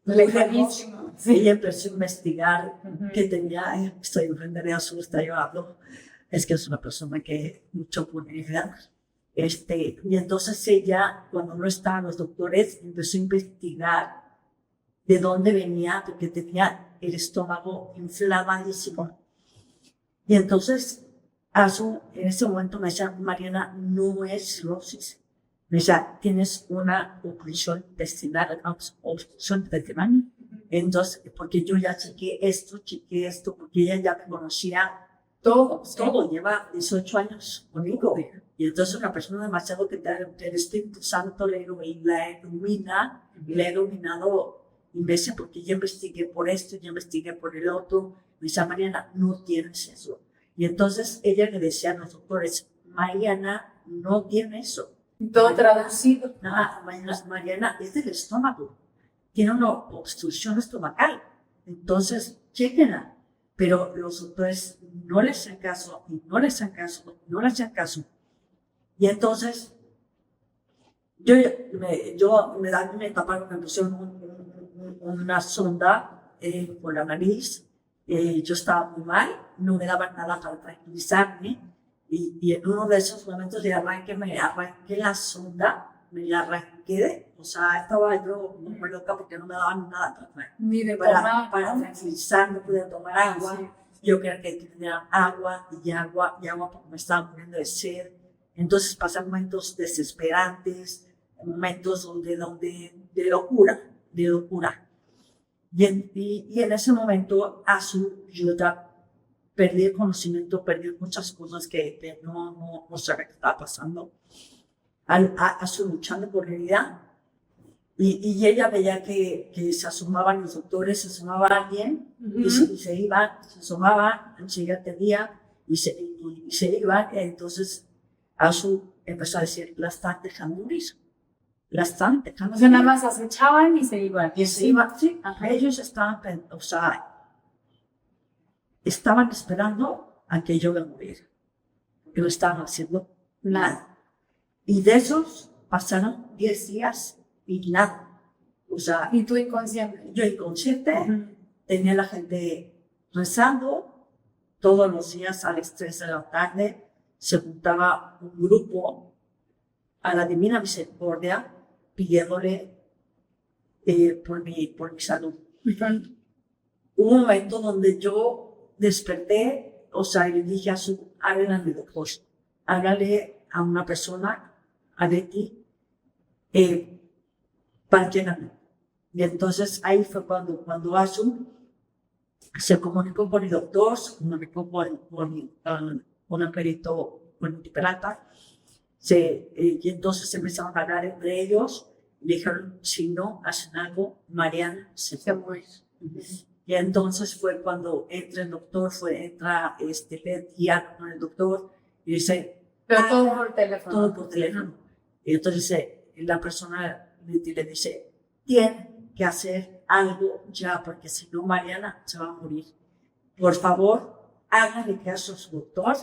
muy lejos. Sí. Ella empezó a investigar qué tenía. Estoy enfrente de Azul, está llorando. Es que es una persona que luchó por mi vida. Y entonces ella, cuando no estaban los doctores, empezó a investigar de dónde venía, porque tenía el estómago inflamadísimo. Y entonces, Azul en ese momento me decía, Mariana, no es cirrosis. Me decía, tienes una oclusión intestinal, obstrucción intestinal. Entonces, porque yo ya chequeé esto, porque ella ya me conocía todo, lleva 18 años conmigo. Y entonces una persona demasiado que el Espíritu Santo la ilumina, y la ha iluminado veces porque yo investigué por esto, yo investigué por el otro. Me decía, Mariana, no tienes eso. Y entonces ella le decía a los doctores, Mariana, no tiene eso. Todo traducido. Mariana es del estómago, tiene una obstrucción estomacal, entonces chéquenla. Pero los doctores no les hacen caso, y no les hacen caso, no les hacen caso. Y entonces, me taparon, me pusieron una sonda por la nariz. Yo estaba muy mal, no me daban nada para tranquilizarme. Y en uno de esos momentos de arranque, me arranqué la sonda, me la arranqué, o sea, estaba yo muy loca porque no me daban nada ni de para tranquilizar, no podía tomar agua. Sí. Yo quería que tuviera agua porque me estaba muriendo de sed. Entonces pasan momentos desesperantes, momentos de locura. Y en ese momento, yo ya perdí el conocimiento, perdí muchas cosas que no sabía qué estaba pasando. Azul luchando por mi vida. Y ella veía que se asomaban los doctores, se asomaba alguien, y se iban, se asomaban, el siguiente día, y se iban. Entonces Azul empezó a decir, la están dejando morir. La están dejando morir. O sea, nada más acechaban y se iban. Y se iban, sí. Ellos estaban, estaban esperando a que yo iba a morir. Y no estaban haciendo nada. Y de esos pasaron 10 días y nada. O sea, y tú inconsciente. Yo inconsciente, tenía la gente rezando. Todos los días a las 3 de la tarde se juntaba un grupo a la Divina Misericordia pidiéndole por mi salud. Hubo un momento donde yo desperté, o sea, y le dije a háblale a mi doctor, háblale a una persona, a Betty, para llenarme. Y entonces ahí fue cuando Azu se comunicó con el doctor, se comunicó con el perito, con el Peralta, y entonces empezaron a hablar entre ellos, y dijeron, si no hacen algo, Mariana se muere. Y entonces fue cuando entra el doctor, entra Betty con el doctor, y dice, pero todo por teléfono. Todo por teléfono. Y entonces la persona le dice, tiene que hacer algo ya, porque si no, Mariana se va a morir. Por favor, háganle caso a su doctor.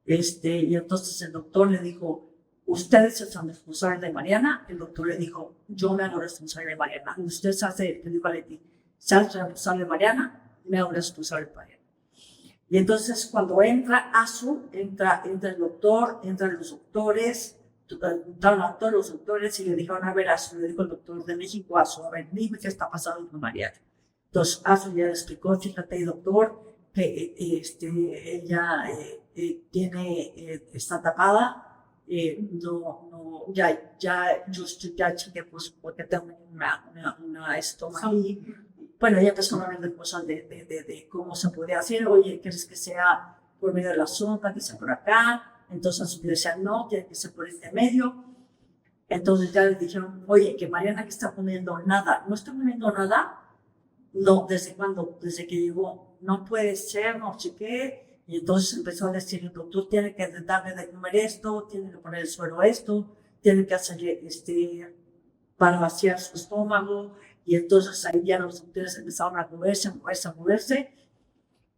Y entonces el doctor le dijo, ustedes son responsables de Mariana. El doctor le dijo, yo me hago responsable de Mariana. Usted se hace, le dijo a Leti, se hace responsable de Mariana, me hago responsable de Mariana. Y entonces cuando entra Azu, entra el doctor, entran los doctores, juntaron a todos los doctores y le dijeron, a ver, Azu, le dijo el doctor de México, Azu, a ver, dime qué está pasando con Mariana. Entonces Azu ya le explicó, fíjate, doctor, que ella está tapada, ya chequé, pues, porque tengo una estómago. Bueno, ella empezó a hablar de cosas de cómo se podía hacer. Oye, ¿quieres que sea por medio de la sonda, que sea por acá? Entonces le decían, no, tiene que ser por este medio. Entonces ya les dijeron, oye, que Mariana que está poniendo nada, no está poniendo nada, no, ¿desde cuándo? Desde que llegó, no puede ser, no sé qué, y entonces empezó a decir, el doctor tiene que darle de comer esto, tiene que poner el suero esto, tiene que hacer, para vaciar su estómago, y entonces ahí ya los doctores empezaron a moverse,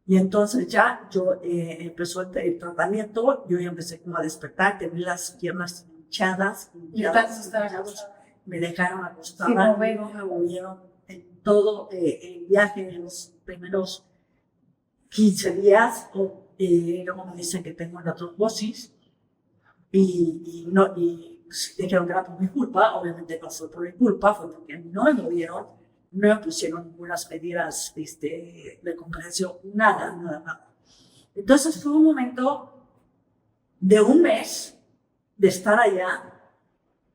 y entonces ya yo empezó el tratamiento, yo ya empecé como a despertar, tenía las piernas hinchadas, me dejaron acostada, me movieron en todo el viaje, en los primeros 15 días, luego me dicen que tengo una trombosis, y dijeron que era por mi culpa, obviamente no fue por mi culpa, fue porque no me movieron, no me pusieron ninguna medidas de comprensión, nada. Entonces fue un momento de un mes de estar allá.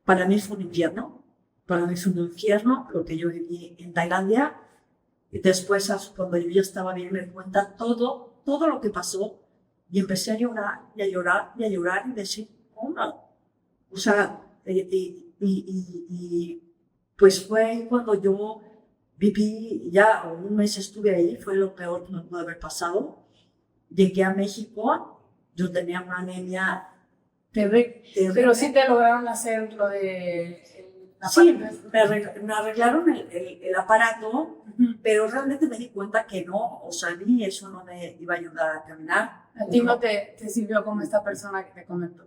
Para mí fue un infierno, lo que yo viví en Tailandia. Y después, cuando yo ya estaba bien, me cuenta todo lo que pasó, y empecé a llorar, y decir, oh no. O sea, pues fue cuando yo viví, ya un mes estuve ahí, fue lo peor que me pudo haber pasado. Llegué a México, yo tenía una anemia terrible. Pero sí te lograron hacer lo de... Sí, me arreglaron el aparato, pero realmente me di cuenta que no, o sea, a mí eso no me iba a ayudar a caminar. ¿A ti no te sirvió como esta persona que te comentó?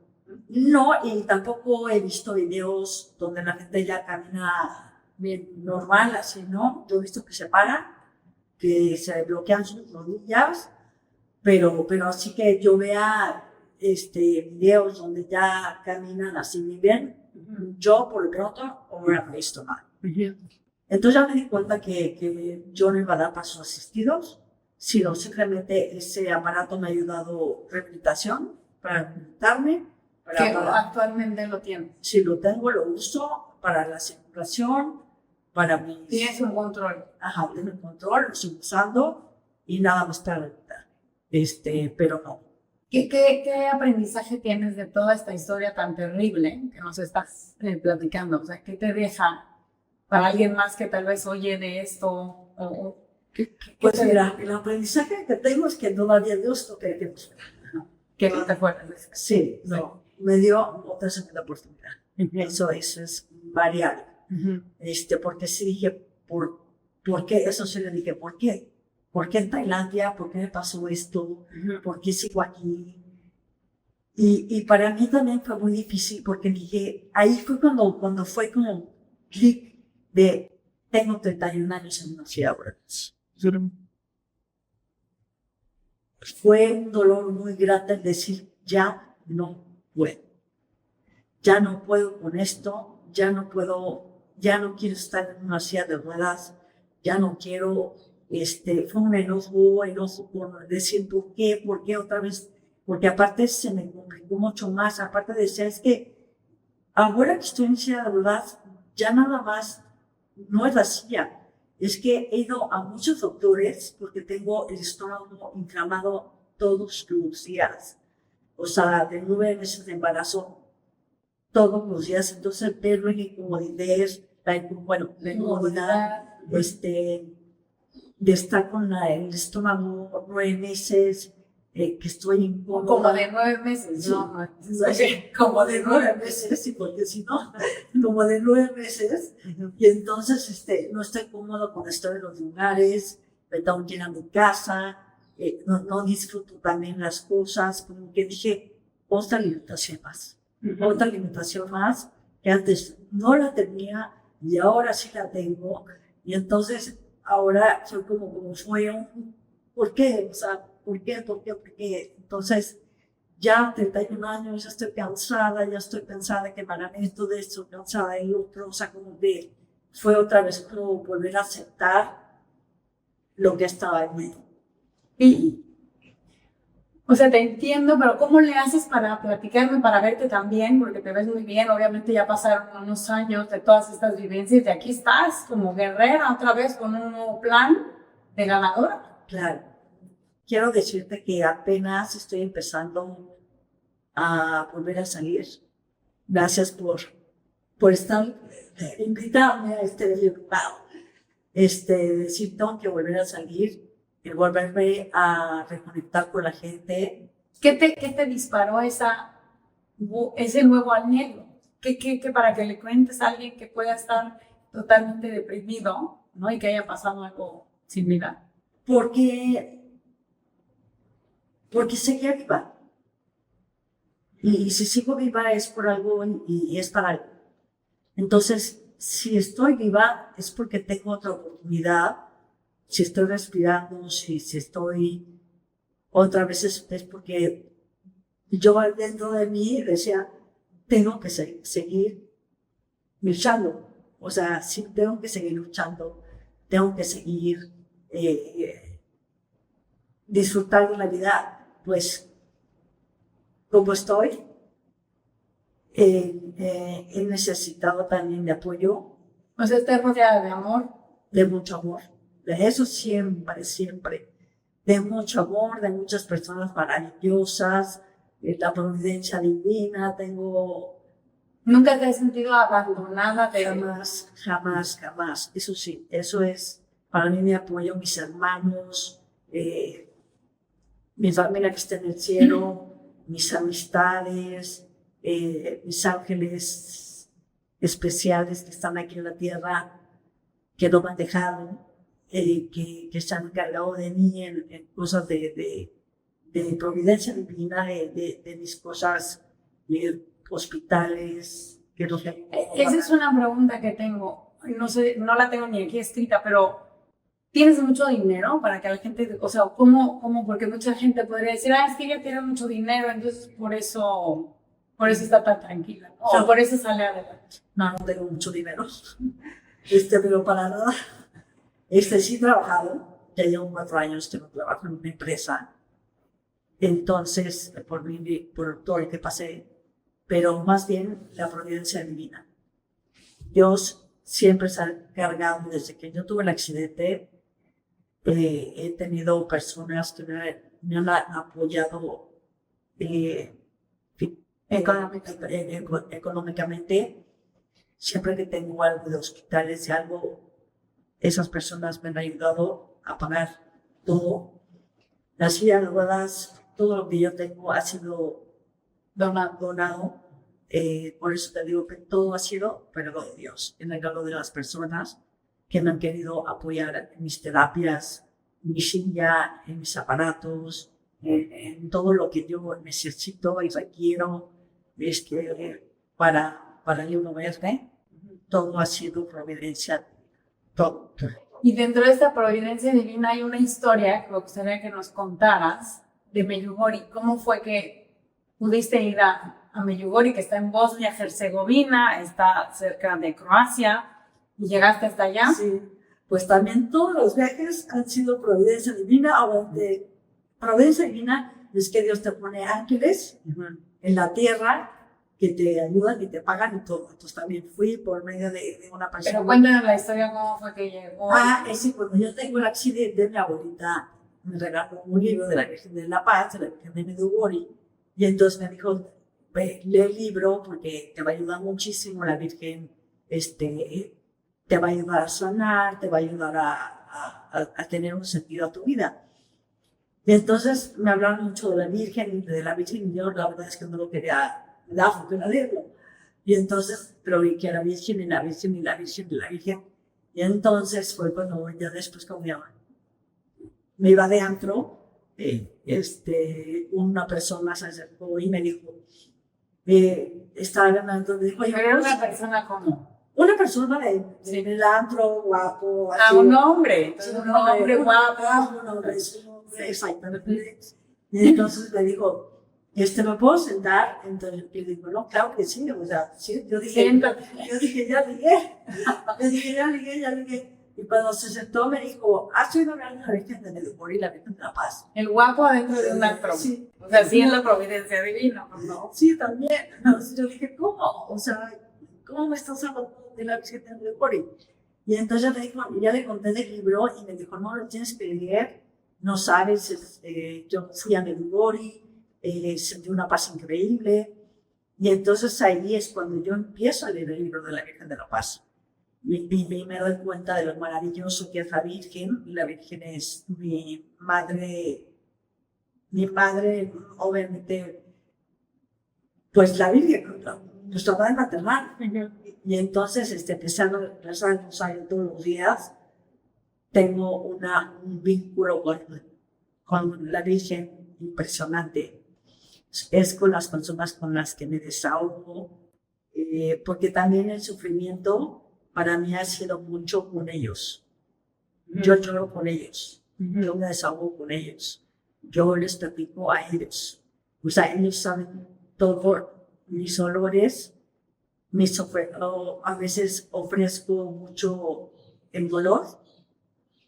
No, y tampoco he visto videos donde la gente ya camina bien normal, así, ¿no? Yo he visto que se paran, que se bloquean sus rodillas, pero así que yo vea videos donde ya caminan así muy bien, yo por el pronto no hubiera visto nada. Entonces ya me di cuenta que yo no iba a dar pasos asistidos, sino simplemente ese aparato me ha ayudado rehabilitación, para rehabilitarme. Que actualmente lo tienes. Si lo tengo, lo uso para la circulación, para mis... Tienes un control. Ajá, tengo un control, lo estoy usando y nada más para rehabilitar. Pero no. ¿Qué aprendizaje tienes de toda esta historia tan terrible que nos estás platicando? O sea, ¿qué te deja para alguien más que tal vez oye de esto? Pues mira, el aprendizaje que tengo es que todavía Dios no te quiere. Que no te fueras. Sí, no. Me dio otra segunda oportunidad. Eso es variable. Porque sí dije, ¿por qué? Eso sí le dije, ¿por qué? ¿Por qué en Tailandia? ¿Por qué me pasó esto? ¿Por qué sigo aquí? Y para mí también fue muy difícil, porque dije, ahí fue cuando fue como un clic de, tengo 31 años en una ciudad. Fue un dolor muy grande el decir, ya no puedo. Ya no puedo con esto, ya no quiero estar en una silla de ruedas, ya no quiero, fue un enojo por decir, ¿por qué otra vez? Porque aparte se me complicó mucho más, aparte de decir, es que ahora que estoy en silla de ruedas, ya nada más no es la silla, es que he ido a muchos doctores porque tengo el estómago inflamado todos los días, o sea, de 9 meses de embarazo, todos los días. Entonces ver la incomodidad, la incomodidad, de estar con el estómago 9 meses, que estoy incómoda. Como de 9 meses, sí. ¿no? Como de 9 meses, sí, porque si no, como de 9 meses, y entonces no estoy cómodo con estar en los lugares, me tengo que ir a mi casa, no disfruto también las cosas, como que dije, otra limitación más, que antes no la tenía y ahora sí la tengo, y entonces ahora fue como fue ¿por qué? O sea, ¿por qué? Entonces ya 31 años, ya estoy cansada que para mí todo esto, cansada y otro, o sea, como que fue otra vez como volver a aceptar lo que estaba en mí. O sea, te entiendo, pero ¿cómo le haces para platicarme, para verte también? Porque te ves muy bien, obviamente ya pasaron unos años de todas estas vivencias y aquí estás como guerrera otra vez con un nuevo plan de ganadora. Claro. Quiero decirte que apenas estoy empezando a volver a salir. Gracias por por estar, invitarme a este bello lugar. Decir, tengo que volver a salir, y volverme a reconectar con la gente. ¿Qué te disparó ese nuevo anhelo? ¿Qué para que le cuentes a alguien que pueda estar totalmente deprimido, ¿no? Y que haya pasado algo similar? Porque seguía viva. Y si sigo viva es por algo y es para algo. Entonces, si estoy viva es porque tengo otra oportunidad. Si estoy respirando, si estoy otra vez es porque yo dentro de mí decía, tengo que seguir luchando. O sea, sí, tengo que seguir luchando, tengo que seguir disfrutando la vida, pues como estoy, he necesitado también de apoyo, O sea, estás rodeada de amor. de mucho amor, de eso siempre, de mucho amor, de muchas personas maravillosas, de la providencia divina. ¿Nunca te has sentido abandonada Jamás. Eso sí, eso es para mí mi apoyo, mis hermanos, mi familia que está en el cielo, mis amistades, mis ángeles especiales que están aquí en la tierra, que no me han dejado, que se han encargado de mí en cosas de providencia divina, de mis cosas, hospitales, que no sé. Esa es una pregunta que tengo. No sé, no la tengo ni aquí escrita, pero ¿tienes mucho dinero para que la gente, o sea, cómo? Porque mucha gente podría decir, es que ella tiene mucho dinero, entonces por eso está tan tranquila, ¿no? O por eso sale adelante. No tengo mucho dinero, pero para nada. Sí he trabajado, ya llevo 4 años que no trabajo en una empresa, entonces, por todo lo que pasé, pero más bien la providencia divina. Dios siempre se ha encargado, desde que yo tuve el accidente, he tenido personas que me han apoyado económicamente. Siempre que tengo algo de hospitales y algo, esas personas me han ayudado a pagar todo. Las sillas de ruedas, todo lo que yo tengo ha sido donado. Por eso te digo que todo ha sido regalo de Dios, el regalo de las personas que me han querido apoyar en mis terapias, en mi silla, en mis aparatos, en todo lo que yo necesito y requiero para yo no verme. Todo ha sido providencia, todo. Y dentro de esta providencia divina hay una historia que me gustaría que nos contaras de Medjugorje. ¿Cómo fue que pudiste ir a Medjugorje, que está en Bosnia-Herzegovina, está cerca de Croacia, y llegaste hasta allá? Sí, pues también todos los viajes han sido providencia divina. Ahora, providencia divina es que Dios te pone ángeles en la tierra que te ayudan y te pagan y todo. Entonces también fui por medio de una persona. Pero cuéntanos la historia, ¿cómo fue que llegó? Sí, cuando yo tengo el accidente, mi abuelita me regaló un libro de la Virgen de la Paz, de la Virgen de Medjugorje, y entonces me dijo, lee el libro porque te va a ayudar muchísimo la Virgen, te va a ayudar a sanar, te va a ayudar a tener un sentido a tu vida. Y entonces me hablaron mucho de la Virgen, y yo la verdad es que no lo quería dar porque no leerlo. Y entonces, pero vi que era Virgen y la Virgen y la Virgen y la Virgen. Y entonces fue cuando ya después, como me iba de antro, una persona se acercó y me dijo, estaba ganando, me dijo, ¿Pero era una persona como? Una persona del antro, guapo. Un hombre. Entonces, un hombre guapo. Un hombre, exactamente. Y entonces me dijo, ¿me puedo sentar? Entonces yo digo, no, claro que sí. O sea, sí, yo dije, ya ligué. Y cuando se sentó me dijo, ¿has oído hablar de la Virgen de Medjugorje y la Virgen de la Paz? El guapo adentro de un antro. Sí. O sea, sí es la providencia divina, ¿no? Sí, también. Entonces yo dije, ¿cómo? O sea, ¿cómo me estás hablando de la Virgen de Medjugorje? Y entonces ya le conté del libro y me dijo, no, lo tienes que leer, no sabes, yo fui a Medjugorje, sentí una paz increíble, Y entonces ahí es cuando yo empiezo a leer el libro de la Virgen de la Paz. Y me doy cuenta de lo maravilloso que es la Virgen. La Virgen es mi madre, obviamente, pues la Virgen, nuestra madre maternal. Y entonces, empezando a rezar el rosario todos los días, tengo un vínculo con la Virgen impresionante. Es con las personas con las que me desahogo, porque también el sufrimiento para mí ha sido mucho con ellos. Yo lloro con ellos, yo me desahogo con ellos, yo les platico a ellos. O sea, ellos saben todo, mis dolores, a veces ofrezco mucho el dolor,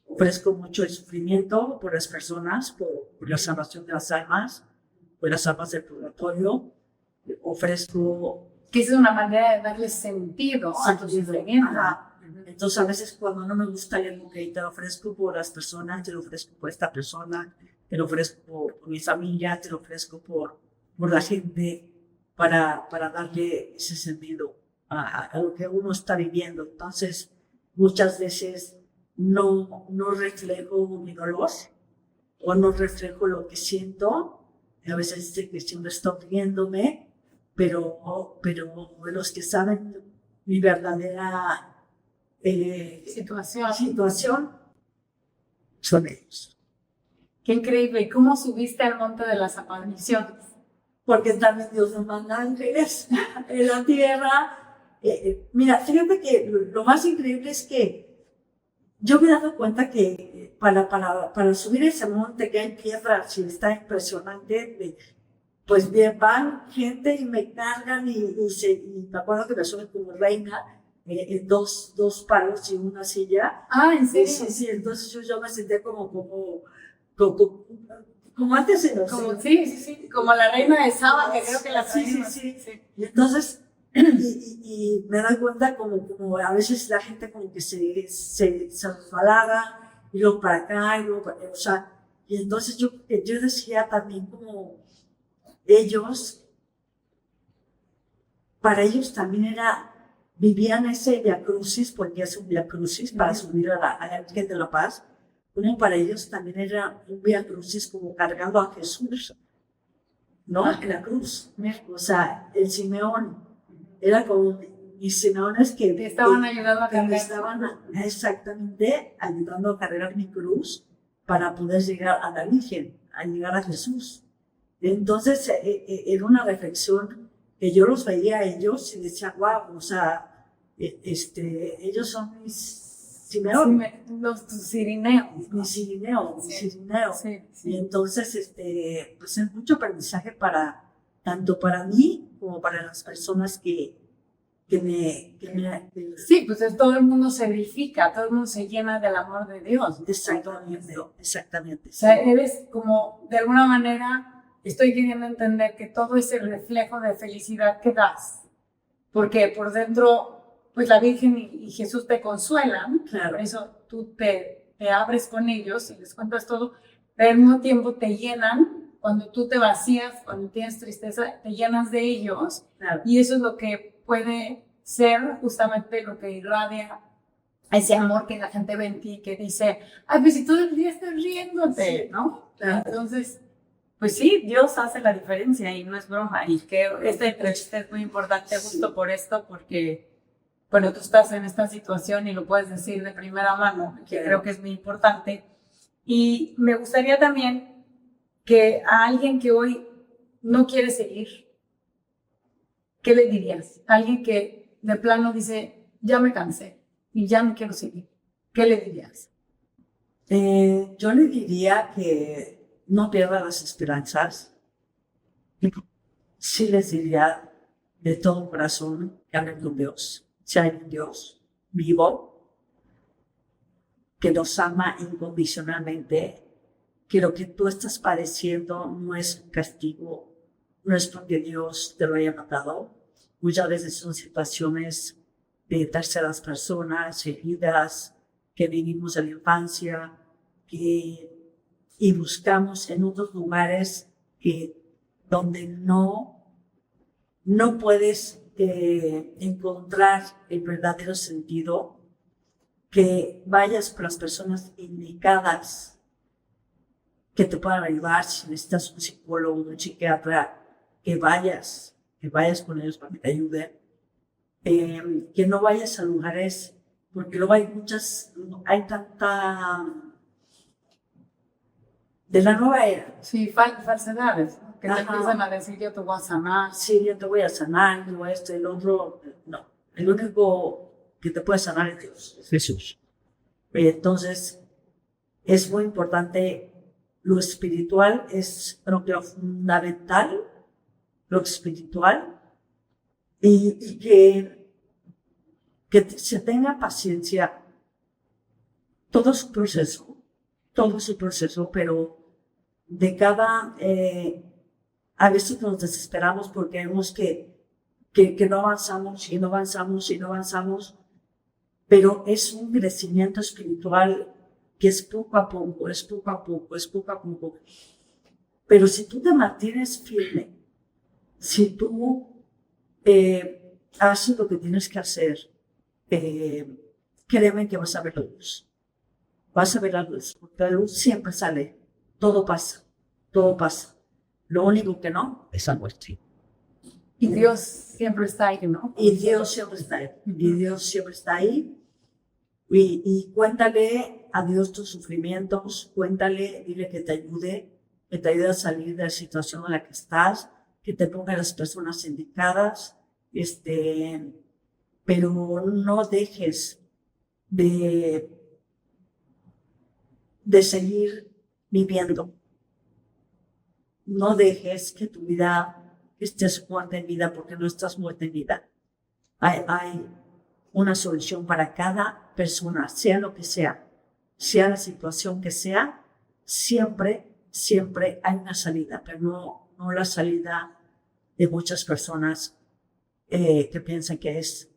ofrezco mucho el sufrimiento por las personas, por la salvación de las almas, por las almas del purgatorio. Ofrezco... Que es una manera de darle sentido a tu sufrimiento. Entonces, a veces cuando no me gusta algo que te lo ofrezco por las personas, te lo ofrezco por esta persona, te lo ofrezco por mi familia, te lo ofrezco por la gente, para darle ese sentido a lo que uno está viviendo. Entonces, muchas veces no reflejo mi dolor o no reflejo lo que siento. A veces estoy cuestión de estar riéndome, pero los que saben mi verdadera situación son ellos. Qué increíble. ¿Y cómo subiste al monte de las apariciones? Porque también Dios nos manda ángeles en la tierra. Mira, fíjate que lo más increíble es que yo me he dado cuenta que para subir ese monte que hay piedras y está impresionante, pues bien, van gente y me cargan y me acuerdo que me suben como reina en dos palos y una silla. Ah, ¿en serio? Sí, entonces yo me senté como antes en los... Sí, como la reina de Saba, que creo que la traen. Sí. Y entonces, y me doy cuenta como a veces la gente como que se enfadaga, y luego para acá, y luego para acá, o sea, y entonces yo decía también como ellos, para ellos también vivían ese Via Crucis, porque es un Via Crucis para subir a la Virgen de la Paz. Bueno, para ellos también era un Via Crucis como cargando a Jesús, ¿no? En la cruz. O sea, el Simeón era como mis Simeones que te estaban ayudando a cargar. Me estaban exactamente ayudando a cargar mi cruz para poder llegar a la Virgen, a llegar a Jesús. Entonces, era una reflexión que yo los veía a ellos y decía, wow, o sea, ellos son mis Simeón. Los Cirineos. Mi Cirineo. Sí. Y entonces, pues es mucho aprendizaje tanto para mí como para las personas que me... Sí, pues todo el mundo se edifica, todo el mundo se llena del amor de Dios. Exactamente. O sea, eres como, de alguna manera, estoy queriendo entender que todo es el reflejo de felicidad que das. Porque por dentro, pues la Virgen y Jesús te consuelan. Claro. Por eso tú te abres con ellos y les cuentas todo, pero al mismo tiempo te llenan. Cuando tú te vacías, cuando tienes tristeza, te llenas de ellos. Claro. Y eso es lo que puede ser justamente lo que irradia ese amor que la gente ve en ti, que dice, ay, pues si todo el día estás riéndote, ¿no? Claro. Entonces, pues sí, Dios hace la diferencia y no es broma. Y que esta entrevista es muy importante justo por esto, porque, bueno, tú estás en esta situación y lo puedes decir de primera mano, que creo que es muy importante. Y me gustaría también que a alguien que hoy no quiere seguir, ¿qué le dirías? A alguien que de plano dice, ya me cansé y ya no quiero seguir. ¿Qué le dirías? Yo le diría que no pierda las esperanzas. Sí les diría de todo corazón que hablen con Dios. Si hay un Dios vivo que nos ama incondicionalmente, que lo que tú estás padeciendo no es un castigo, no es porque Dios te lo haya matado. Muchas veces son situaciones de terceras personas, heridas que vivimos en la infancia, y buscamos en otros lugares donde no no puedes encontrar el verdadero sentido que vayas con las personas indicadas que te puedan ayudar. Si necesitas un psicólogo, un psiquiatra, que vayas con ellos para que te ayuden. Que no vayas a lugares, porque luego hay tanta de la nueva era. Sí, falsedades, ¿no? Que te Ajá. empiezan a decir yo te voy a sanar. Sí, yo te voy a sanar, no esto, el otro. No, el único que te puede sanar es Dios, es Jesús. Entonces, es muy importante. Lo espiritual es, creo que, lo fundamental, lo espiritual, y que se tenga paciencia. Todo su proceso, pero de cada, a veces nos desesperamos porque vemos que no avanzamos y no avanzamos y no avanzamos, pero es un crecimiento espiritual que es poco a poco, es poco a poco, es poco a poco. Pero si tú te mantienes firme, si tú haces lo que tienes que hacer, créeme que vas a ver la luz. Vas a ver la luz, porque la luz siempre sale. Todo pasa, todo pasa. Lo único que no es la muerte. Y Dios siempre está ahí, ¿no? Y Dios siempre está ahí. Y Dios siempre está ahí. Y cuéntale a Dios tus sufrimientos, cuéntale, dile que te ayude a salir de la situación en la que estás, que te ponga las personas indicadas, pero no dejes de seguir viviendo. No dejes que tu vida estés muerta en vida, porque no estás muerta en vida. Hay una solución para cada persona, sea lo que sea la situación que sea, siempre hay una salida, pero no la salida de muchas personas que piensan que es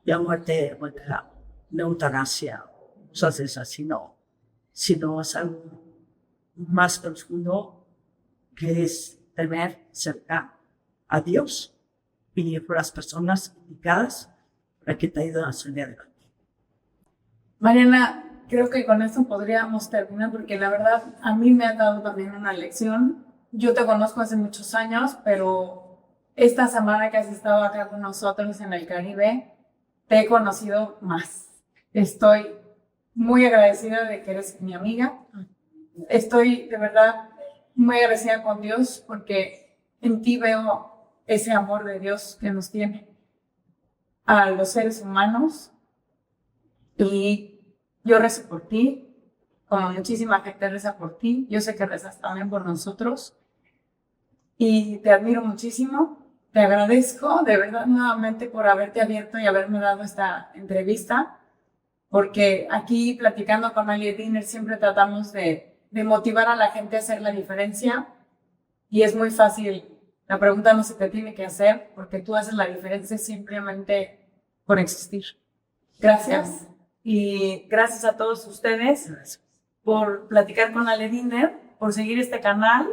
ya muerte, la eutanasia, cosas esas, sino es algo más profundo, que es tener cerca a Dios y por las personas indicadas para que te ayuden a salir adelante. Mariana, creo que con esto podríamos terminar porque la verdad a mí me ha dado también una lección. Yo te conozco hace muchos años, pero esta semana que has estado acá con nosotros en el Caribe, te he conocido más. Estoy muy agradecida de que eres mi amiga. Estoy de verdad muy agradecida con Dios porque en ti veo ese amor de Dios que nos tiene a los seres humanos. Y yo rezo por ti, como muchísima gente reza por ti. Yo sé que rezas también por nosotros. Y te admiro muchísimo. Te agradezco de verdad nuevamente por haberte abierto y haberme dado esta entrevista. Porque aquí, platicando con Ali Dinner, siempre tratamos de motivar a la gente a hacer la diferencia. Y es muy fácil. La pregunta no se te tiene que hacer, porque tú haces la diferencia simplemente por existir. Gracias. Y gracias a todos ustedes por platicar con Ale Dinner, por seguir este canal.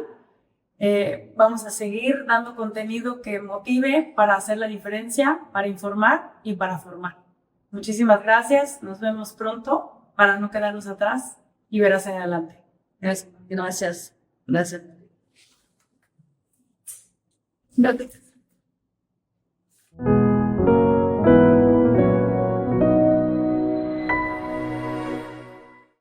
Vamos a seguir dando contenido que motive para hacer la diferencia, para informar y para formar. Muchísimas gracias. Nos vemos pronto para no quedarnos atrás y ver hacia adelante. Gracias. Gracias.